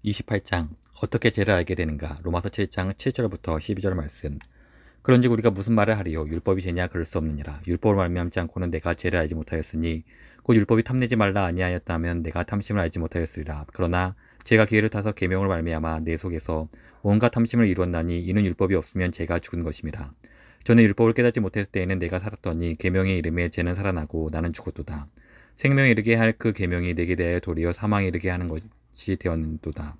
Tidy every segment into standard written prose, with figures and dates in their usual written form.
28장 어떻게 죄를 알게 되는가. 로마서 7장 7절부터 12절 말씀. 그런즉 우리가 무슨 말을 하리요. 율법이 죄냐. 그럴 수 없느니라. 율법을 말미암지 않고는 내가 죄를 알지 못하였으니 곧 율법이 탐내지 말라 아니하였다면 내가 탐심을 알지 못하였으리라. 그러나 죄가 기회를 타서 계명을 말미암아 내 속에서 온갖 탐심을 이루었나니 이는 율법이 없으면 죄가 죽은 것임이라. 전에 율법을 깨닫지 못했을 때에는 내가 살았더니 계명의 이름에 죄는 살아나고 나는 죽었도다. 생명에 이르게 할 그 계명이 내게 대하여 도리어 사망에 이르게 하는 것이 되었는도다.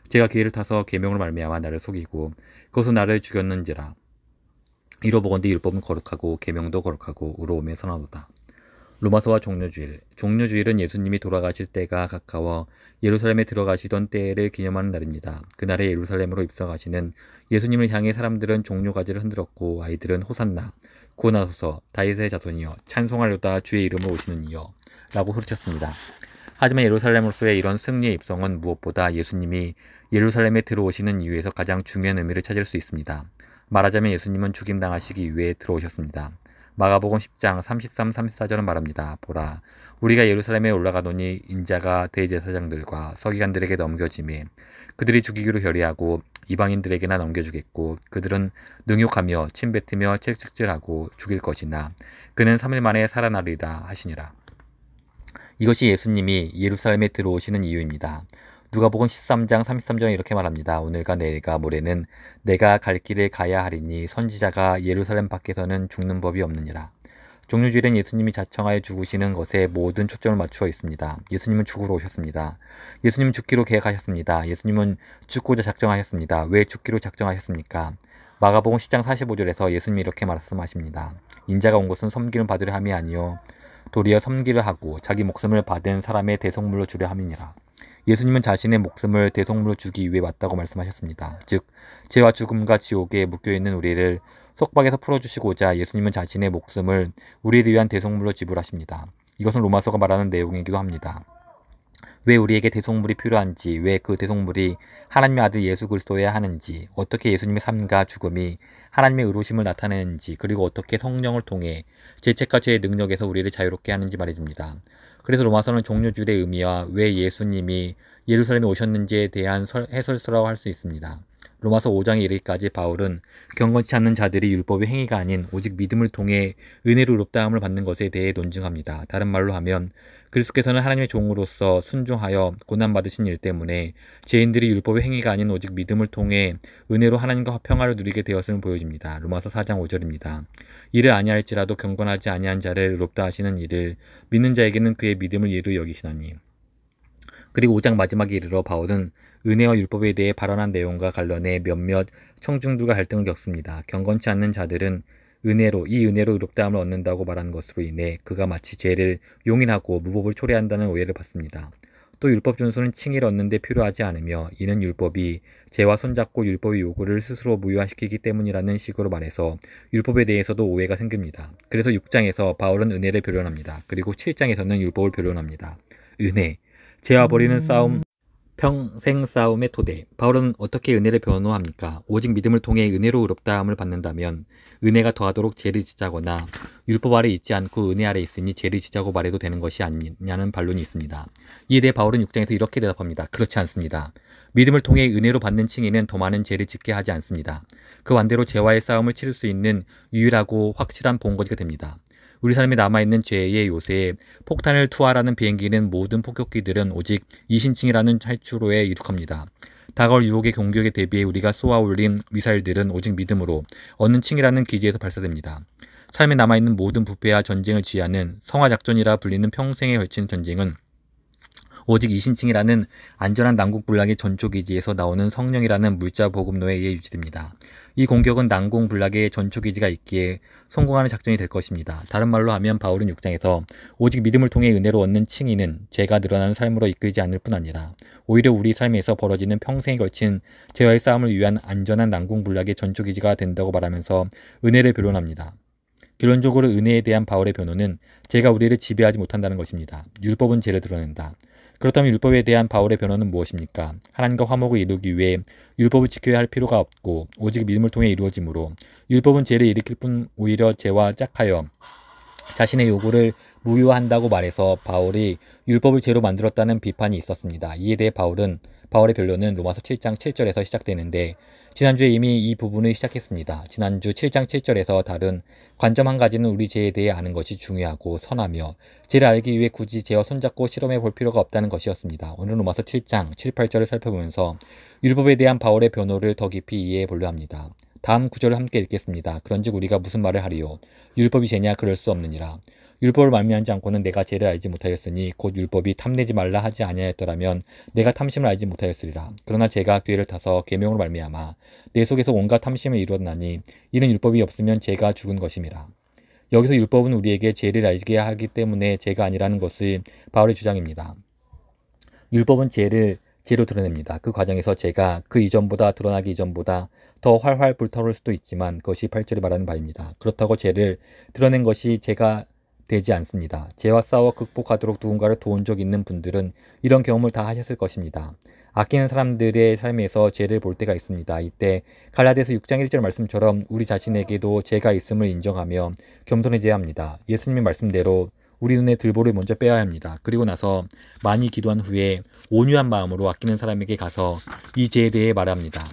제가 기회를 타서 계명을 말미암아 나를 속이고 그것은 나를 죽였는지라. 이로 보건대 율법은 거룩하고 계명도 거룩하고 의로움에 선하도다. 로마서와 종료주일. 종료주일은 예수님이 돌아가실 때가 가까워 예루살렘에 들어가시던 때를 기념하는 날입니다. 그날에 예루살렘으로 입성하시는 예수님을 향해 사람들은 종료가지를 흔들었고 아이들은 호산나, 구원하소서, 다윗의 자손이여, 찬송하려다 주의 이름으로 오시는 이여 라고 소리쳤습니다. 하지만 예루살렘으로서의 이런 승리의 입성은 무엇보다 예수님이 예루살렘에 들어오시는 이유에서 가장 중요한 의미를 찾을 수 있습니다. 말하자면 예수님은 죽임당하시기 위해 들어오셨습니다. 마가복음 10장 33, 34절은 말합니다. 보라, 우리가 예루살렘에 올라가노니 인자가 대제사장들과 서기관들에게 넘겨지매 그들이 죽이기로 결의하고 이방인들에게나 넘겨주겠고 그들은 능욕하며 침뱉으며 채찍질하고 죽일 것이나 그는 3일 만에 살아나리라 하시니라. 이것이 예수님이 예루살렘에 들어오시는 이유입니다. 누가복음 13장 33절에 이렇게 말합니다. 오늘과 내일과 모레는 내가 갈 길을 가야 하리니 선지자가 예루살렘 밖에서는 죽는 법이 없느니라. 종료주일엔 예수님이 자청하여 죽으시는 것에 모든 초점을 맞추어 있습니다. 예수님은 죽으러 오셨습니다. 예수님은 죽기로 계획하셨습니다. 예수님은 죽고자 작정하셨습니다. 왜 죽기로 작정하셨습니까? 마가복음 10장 45절에서 예수님이 이렇게 말씀하십니다. 인자가 온 것은 섬기를 받으려 함이 아니요 도리어 섬기려 하고 자기 목숨을 받은 사람의 대속물로 주려 함이니라. 예수님은 자신의 목숨을 대속물로 주기 위해 왔다고 말씀하셨습니다. 즉, 죄와 죽음과 지옥에 묶여있는 우리를 속박에서 풀어주시고자 예수님은 자신의 목숨을 우리를 위한 대속물로 지불하십니다. 이것은 로마서가 말하는 내용이기도 합니다. 왜 우리에게 대속물이 필요한지, 왜 그 대속물이 하나님의 아들 예수 그리스도여야 하는지, 어떻게 예수님의 삶과 죽음이 하나님의 의로우심을 나타내는지, 그리고 어떻게 성령을 통해 죄책과 죄의 능력에서 우리를 자유롭게 하는지 말해줍니다. 그래서 로마서는 종료주일의 의미와 왜 예수님이 예루살렘에 오셨는지에 대한 해설서라고 할 수 있습니다. 로마서 5장에 이르기까지 바울은 경건치 않는 자들이 율법의 행위가 아닌 오직 믿음을 통해 은혜로 의롭다함을 받는 것에 대해 논증합니다. 다른 말로 하면 그리스도께서는 하나님의 종으로서 순종하여 고난받으신 일 때문에 죄인들이 율법의 행위가 아닌 오직 믿음을 통해 은혜로 하나님과 평화를 누리게 되었음을 보여줍니다. 로마서 4장 5절입니다. 이를 아니할지라도 경건하지 아니한 자를 의롭다 하시는 이를 믿는 자에게는 그의 믿음을 예로 여기시나니. 그리고 5장 마지막에 이르러 바울은 은혜와 율법에 대해 발언한 내용과 관련해 몇몇 청중들과 갈등을 겪습니다. 경건치 않는 자들은 이 은혜로 의롭다함을 얻는다고 말하는 것으로 인해 그가 마치 죄를 용인하고 무법을 초래한다는 오해를 받습니다. 또 율법 준수는 칭의를 얻는 데 필요하지 않으며 이는 율법이 죄와 손잡고 율법의 요구를 스스로 무효화시키기 때문이라는 식으로 말해서 율법에 대해서도 오해가 생깁니다. 그래서 6장에서 바울은 은혜를 변론합니다. 그리고 7장에서는 율법을 변론합니다. 은혜, 죄와 버리는 싸움, 평생 싸움의 토대. 바울은 어떻게 은혜를 변호합니까? 오직 믿음을 통해 은혜로 의롭다함을 받는다면 은혜가 더하도록 죄를 지자거나 율법 아래 있지 않고 은혜 아래 있으니 죄를 지자고 말해도 되는 것이 아니냐는 반론이 있습니다. 이에 대해 바울은 6장에서 이렇게 대답합니다. 그렇지 않습니다. 믿음을 통해 은혜로 받는 칭의는 더 많은 죄를 짓게 하지 않습니다. 그 반대로 죄와의 싸움을 치를 수 있는 유일하고 확실한 본거지가 됩니다. 우리 삶에 남아있는 죄의 요새에 폭탄을 투하하는 비행기는 모든 폭격기들은 오직 이신칭이라는 탈출로에 이룩합니다. 다가올 유혹의 공격에 대비해 우리가 쏘아 올린 미사일들은 오직 믿음으로 얻는 칭이라는 기지에서 발사됩니다. 삶에 남아있는 모든 부패와 전쟁을 지휘하는 성화작전이라 불리는 평생에 걸친 전쟁은 오직 이신칭이라는 안전한 난공불락의 전초기지에서 나오는 성령이라는 물자 보급로에 의해 유지됩니다. 이 공격은 난공불락의 전초기지가 있기에 성공하는 작전이 될 것입니다. 다른 말로 하면 바울은 6장에서 오직 믿음을 통해 은혜로 얻는 칭의는 죄가 늘어나는 삶으로 이끌지 않을 뿐 아니라 오히려 우리 삶에서 벌어지는 평생에 걸친 죄와의 싸움을 위한 안전한 난공불락의 전초기지가 된다고 말하면서 은혜를 변론합니다. 결론적으로 은혜에 대한 바울의 변호는 죄가 우리를 지배하지 못한다는 것입니다. 율법은 죄를 드러낸다. 그렇다면 율법에 대한 바울의 변호는 무엇입니까? 하나님과 화목을 이루기 위해 율법을 지켜야 할 필요가 없고 오직 믿음을 통해 이루어지므로 율법은 죄를 일으킬 뿐 오히려 죄와 짝하여 자신의 요구를 무효화한다고 말해서 바울이 율법을 죄로 만들었다는 비판이 있었습니다. 이에 대해 바울은 바울의 변론은 로마서 7장 7절에서 시작되는데 지난주에 이미 이 부분을 시작했습니다. 지난주 7장 7절에서 다룬 관점 한 가지는 우리 죄에 대해 아는 것이 중요하고 선하며 죄를 알기 위해 굳이 죄와 손잡고 실험해 볼 필요가 없다는 것이었습니다. 오늘 로마서 7장 7, 8절을 살펴보면서 율법에 대한 바울의 변호를 더 깊이 이해해 보려 합니다. 다음 구절을 함께 읽겠습니다. 그런즉 우리가 무슨 말을 하리요? 율법이 죄냐? 그럴 수 없느니라. 율법을 말미암지 않고는 내가 죄를 알지 못하였으니 곧 율법이 탐내지 말라 하지 아니하였더라면 내가 탐심을 알지 못하였으리라. 그러나 제가 기회를 타서 계명으로 말미암아 내 속에서 온갖 탐심을 이루었나니 이는 율법이 없으면 죄가 죽은 것임이라. 여기서 율법은 우리에게 죄를 알게 하기 때문에 죄가 아니라는 것이 바울의 주장입니다. 율법은 죄로 드러냅니다. 그 과정에서 죄가 그 이전보다 드러나기 이전보다 더 활활 불타오를 수도 있지만 그것이 8절이 말하는 바입니다. 그렇다고 죄를 드러낸 것이 죄가 되지 않습니다. 죄와 싸워 극복하도록 누군가를 도운 적 있는 분들은 이런 경험을 다 하셨을 것입니다. 아끼는 사람들의 삶에서 죄를 볼 때가 있습니다. 이때 갈라디아서 6장 1절 말씀처럼 우리 자신에게도 죄가 있음을 인정하며 겸손해져야 합니다. 예수님의 말씀대로 우리 눈에 들보를 먼저 빼야 합니다. 그리고 나서 많이 기도한 후에 온유한 마음으로 아끼는 사람에게 가서 이 죄에 대해 말합니다.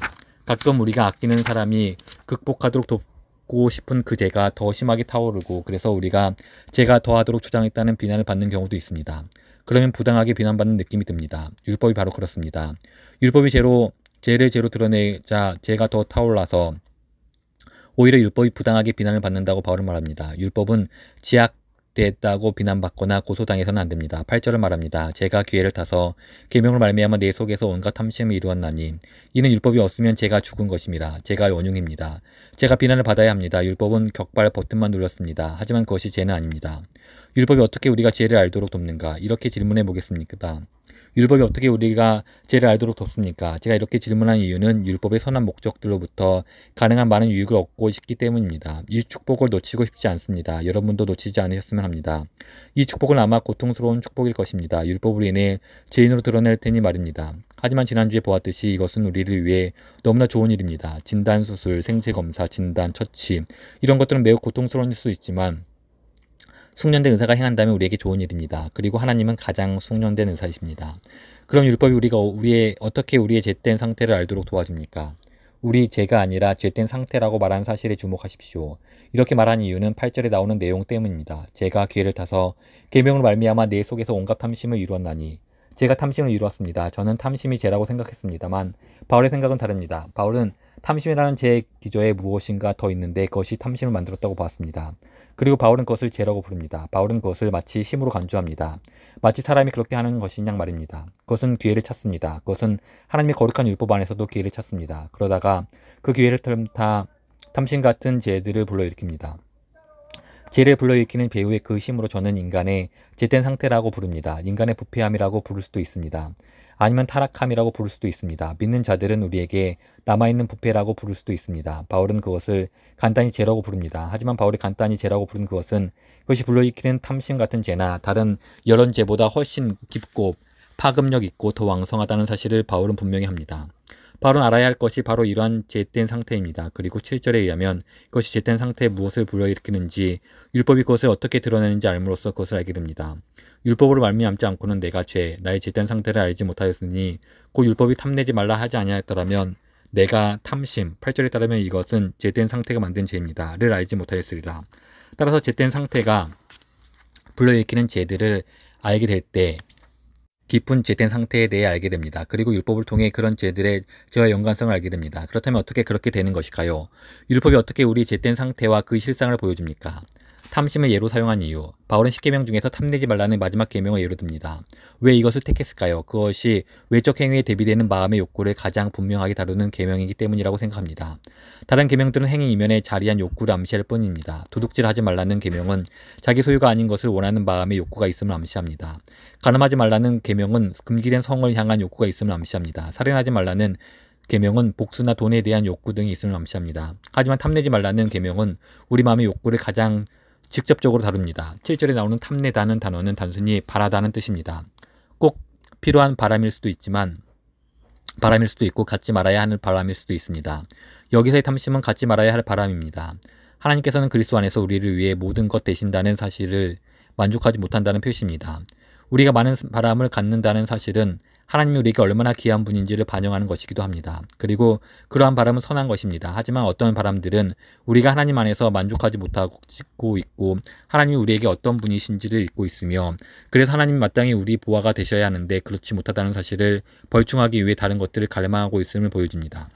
가끔 우리가 아끼는 사람이 극복하도록 돕고 싶은 그 죄가 더 심하게 타오르고 그래서 우리가 죄가 더하도록 주장했다는 비난을 받는 경우도 있습니다. 그러면 부당하게 비난받는 느낌이 듭니다. 율법이 바로 그렇습니다. 율법이 죄를 죄로 드러내자 죄가 더 타올라서 오히려 율법이 부당하게 비난을 받는다고 바울은 말합니다. 율법은 지약됐다고 비난받거나 고소당해서는 안 됩니다. 8절을 말합니다. 제가 기회를 타서 계명을 말미암아 내 속에서 온갖 탐심을 이루었나니 이는 율법이 없으면 죄가 죽은 것임이라. 죄가 원흉입니다. 죄가 비난을 받아야 합니다. 율법은 격발 버튼만 눌렀습니다. 하지만 그것이 죄는 아닙니다. 율법이 어떻게 우리가 죄를 알도록 돕는가? 이렇게 질문해 보겠습니까? 율법이 어떻게 우리가 죄를 알도록 돕습니까? 제가 이렇게 질문한 이유는 율법의 선한 목적들로부터 가능한 많은 유익을 얻고 싶기 때문입니다. 이 축복을 놓치고 싶지 않습니다. 여러분도 놓치지 않으셨으면 합니다. 이 축복은 아마 고통스러운 축복일 것입니다. 율법으로 인해 죄인으로 드러낼 테니 말입니다. 하지만 지난주에 보았듯이 이것은 우리를 위해 너무나 좋은 일입니다. 진단수술, 생체검사, 진단, 처치 이런 것들은 매우 고통스러울 수 있지만 숙련된 의사가 행한다면 우리에게 좋은 일입니다. 그리고 하나님은 가장 숙련된 의사이십니다. 그럼 율법이 어떻게 우리의 죄된 상태를 알도록 도와줍니까? 우리 죄가 아니라 죄된 상태라고 말하는 사실에 주목하십시오. 이렇게 말한 이유는 8절에 나오는 내용 때문입니다. 제가 기회를 타서 계명으로 말미암아 내 속에서 온갖 탐심을 이루었나니 제가 탐심을 이루었습니다. 저는 탐심이 죄라고 생각했습니다만 바울의 생각은 다릅니다. 바울은 탐심이라는 죄의 기저에 무엇인가 더 있는데 그것이 탐심을 만들었다고 봤습니다. 그리고 바울은 그것을 죄라고 부릅니다. 바울은 그것을 마치 힘으로 간주합니다. 마치 사람이 그렇게 하는 것이냐 말입니다. 그것은 기회를 찾습니다. 그것은 하나님의 거룩한 율법 안에서도 기회를 찾습니다. 그러다가 그 기회를 틈타 탐심 같은 죄들을 불러일으킵니다. 죄를 불러일으키는 배후의 그 힘으로 저는 인간의 죄된 상태라고 부릅니다. 인간의 부패함이라고 부를 수도 있습니다. 아니면 타락함이라고 부를 수도 있습니다. 믿는 자들은 우리에게 남아있는 부패라고 부를 수도 있습니다. 바울은 그것을 간단히 죄라고 부릅니다. 하지만 바울이 간단히 죄라고 부른 그것이 불러일으키는 탐심 같은 죄나 다른 여러 죄보다 훨씬 깊고 파급력 있고 더 왕성하다는 사실을 바울은 분명히 합니다. 바울은 알아야 할 것이 바로 이러한 죄된 상태입니다. 그리고 7절에 의하면 그것이 죄된 상태에 무엇을 불러일으키는지 율법이 그것을 어떻게 드러내는지 알므로써 그것을 알게 됩니다. 율법으로 말미암지 않고는 내가 나의 죄된 상태를 알지 못하였으니 곧 율법이 탐내지 말라 하지 아니하였더라면 내가 탐심, 8절에 따르면 이것은 죄된 상태가 만든 죄입니다. 를 알지 못하였으리라. 따라서 죄된 상태가 불러일으키는 죄들을 알게 될 때 깊은 죄된 상태에 대해 알게 됩니다. 그리고 율법을 통해 그런 죄들의 죄와 연관성을 알게 됩니다. 그렇다면 어떻게 그렇게 되는 것일까요? 율법이 어떻게 우리 죄된 상태와 그 실상을 보여줍니까? 탐심을 예로 사용한 이유. 바울은 10계명 중에서 탐내지 말라는 마지막 계명을 예로 듭니다. 왜 이것을 택했을까요? 그것이 외적 행위에 대비되는 마음의 욕구를 가장 분명하게 다루는 계명이기 때문이라고 생각합니다. 다른 계명들은 행위 이면에 자리한 욕구를 암시할 뿐입니다. 도둑질하지 말라는 계명은 자기 소유가 아닌 것을 원하는 마음의 욕구가 있음을 암시합니다. 간음하지 말라는 계명은 금기된 성을 향한 욕구가 있음을 암시합니다. 살인하지 말라는 계명은 복수나 돈에 대한 욕구 등이 있음을 암시합니다. 하지만 탐내지 말라는 계명은 우리 마음의 욕구를 가장 직접적으로 다룹니다. 7절에 나오는 탐내다는 단어는 단순히 바라다는 뜻입니다. 꼭 필요한 바람일 수도 있고 갖지 말아야 하는 바람일 수도 있습니다. 여기서의 탐심은 갖지 말아야 할 바람입니다. 하나님께서는 그리스도 안에서 우리를 위해 모든 것 되신다는 사실을 만족하지 못한다는 표시입니다. 우리가 많은 바람을 갖는다는 사실은 하나님이 우리에게 얼마나 귀한 분인지를 반영하는 것이기도 합니다. 그리고 그러한 바람은 선한 것입니다. 하지만 어떤 바람들은 우리가 하나님 안에서 만족하지 못하고 있고 하나님이 우리에게 어떤 분이신지를 잊고 있으며 그래서 하나님이 마땅히 우리 보화가 되셔야 하는데 그렇지 못하다는 사실을 벌충하기 위해 다른 것들을 갈망하고 있음을 보여줍니다.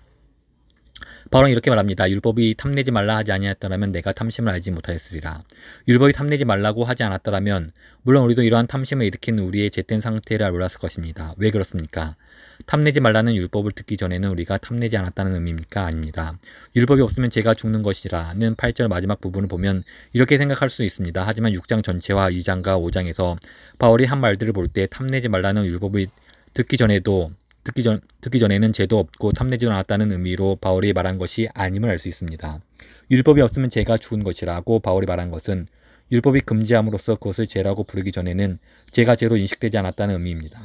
바울은 이렇게 말합니다. 율법이 탐내지 말라 하지 아니하였더라면 내가 탐심을 알지 못하였으리라. 율법이 탐내지 말라고 하지 않았더라면 물론 우리도 이러한 탐심을 일으킨 우리의 잿된 상태를 몰랐을 것입니다. 왜 그렇습니까? 탐내지 말라는 율법을 듣기 전에는 우리가 탐내지 않았다는 의미입니까? 아닙니다. 율법이 없으면 죄가 죽는 것이라는 8절 마지막 부분을 보면 이렇게 생각할 수 있습니다. 하지만 6장 전체와 2장과 5장에서 바울이 한 말들을 볼 때 탐내지 말라는 율법이 듣기 전에는 죄도 없고 탐내지도 않았다는 의미로 바울이 말한 것이 아님을 알 수 있습니다. 율법이 없으면 죄가 죽은 것이라고 바울이 말한 것은 율법이 금지함으로써 그것을 죄라고 부르기 전에는 죄가 죄로 인식되지 않았다는 의미입니다.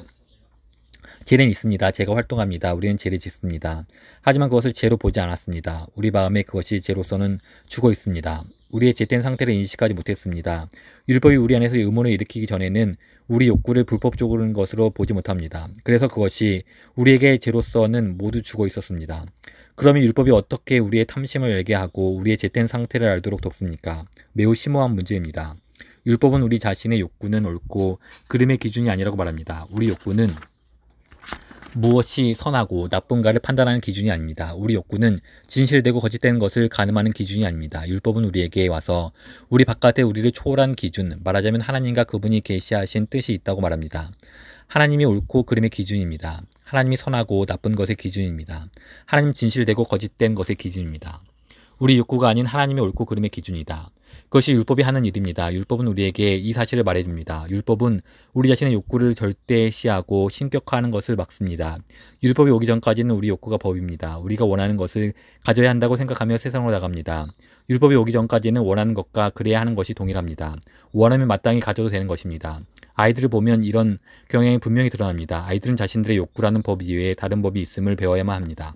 죄는 있습니다. 죄가 활동합니다. 우리는 죄를 짓습니다. 하지만 그것을 죄로 보지 않았습니다. 우리 마음에 그것이 죄로서는 죽어 있습니다. 우리의 죄된 상태를 인식하지 못했습니다. 율법이 우리 안에서 의문을 일으키기 전에는 우리 욕구를 불법적인 것으로 보지 못합니다. 그래서 그것이 우리에게 죄로서는 모두 죽어 있었습니다. 그러면 율법이 어떻게 우리의 탐심을 알게 하고 우리의 죄된 상태를 알도록 돕습니까? 매우 심오한 문제입니다. 율법은 우리 자신의 욕구는 옳고 그름의 기준이 아니라고 말합니다. 우리 욕구는 무엇이 선하고 나쁜가를 판단하는 기준이 아닙니다. 우리 욕구는 진실되고 거짓된 것을 가늠하는 기준이 아닙니다. 율법은 우리에게 와서 우리 바깥에 우리를 초월한 기준, 말하자면 하나님과 그분이 계시하신 뜻이 있다고 말합니다. 하나님이 옳고 그름의 기준입니다. 하나님이 선하고 나쁜 것의 기준입니다. 하나님 진실되고 거짓된 것의 기준입니다. 우리 욕구가 아닌 하나님의 옳고 그름의 기준이다. 그것이 율법이 하는 일입니다. 율법은 우리에게 이 사실을 말해줍니다. 율법은 우리 자신의 욕구를 절대시하고 신격화하는 것을 막습니다. 율법이 오기 전까지는 우리 욕구가 법입니다. 우리가 원하는 것을 가져야 한다고 생각하며 세상으로 나갑니다. 율법이 오기 전까지는 원하는 것과 그래야 하는 것이 동일합니다. 원하면 마땅히 가져도 되는 것입니다. 아이들을 보면 이런 경향이 분명히 드러납니다. 아이들은 자신들의 욕구라는 법 이외에 다른 법이 있음을 배워야만 합니다.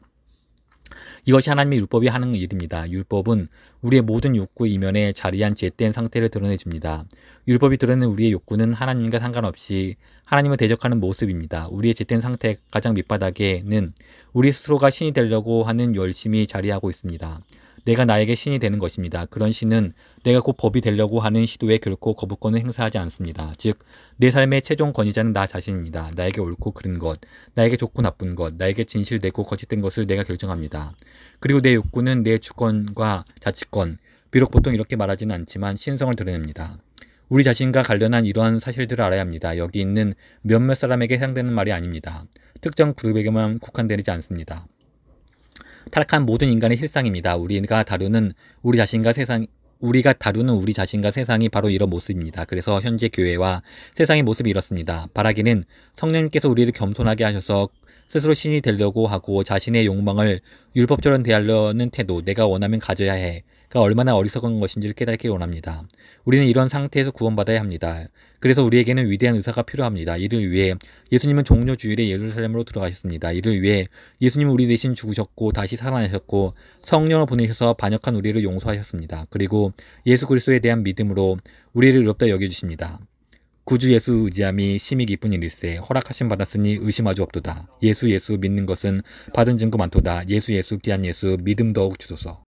이것이 하나님의 율법이 하는 일입니다. 율법은 우리의 모든 욕구 이면에 자리한 죄된 상태를 드러내줍니다. 율법이 드러내는 우리의 욕구는 하나님과 상관없이 하나님을 대적하는 모습입니다. 우리의 죄된 상태 가장 밑바닥에는 우리 스스로가 신이 되려고 하는 열심이 자리하고 있습니다. 내가 나에게 신이 되는 것입니다. 그런 신은 내가 곧 법이 되려고 하는 시도에 결코 거부권을 행사하지 않습니다. 즉, 내 삶의 최종 권위자는 나 자신입니다. 나에게 옳고 그른 것, 나에게 좋고 나쁜 것, 나에게 진실되고 거짓된 것을 내가 결정합니다. 그리고 내 욕구는 내 주권과 자치권, 비록 보통 이렇게 말하지는 않지만 신성을 드러냅니다. 우리 자신과 관련한 이러한 사실들을 알아야 합니다. 여기 있는 몇몇 사람에게 해당되는 말이 아닙니다. 특정 그룹에게만 국한되지 않습니다. 타락한 모든 인간의 실상입니다. 우리가 다루는 우리 자신과 세상이 바로 이런 모습입니다. 그래서 현재 교회와 세상의 모습이 이렇습니다. 바라기는 성령님께서 우리를 겸손하게 하셔서 스스로 신이 되려고 하고 자신의 욕망을 율법처럼 대하려는 태도, 내가 원하면 가져야 해가 얼마나 어리석은 것인지를 깨닫기를 원합니다. 우리는 이런 상태에서 구원받아야 합니다. 그래서 우리에게는 위대한 의사가 필요합니다. 이를 위해 예수님은 종료주일에 예루살렘으로 들어가셨습니다. 이를 위해 예수님은 우리 대신 죽으셨고 다시 살아나셨고 성령을 보내셔서 반역한 우리를 용서하셨습니다. 그리고 예수 그리스도에 대한 믿음으로 우리를 의롭다 여겨주십니다. 구주 예수 의지함이 심히 기쁜 일일세. 허락하심 받았으니 의심하주 없도다. 예수 믿는 것은 받은 증거 많도다. 예수 귀한 예수 믿음 더욱 주소서.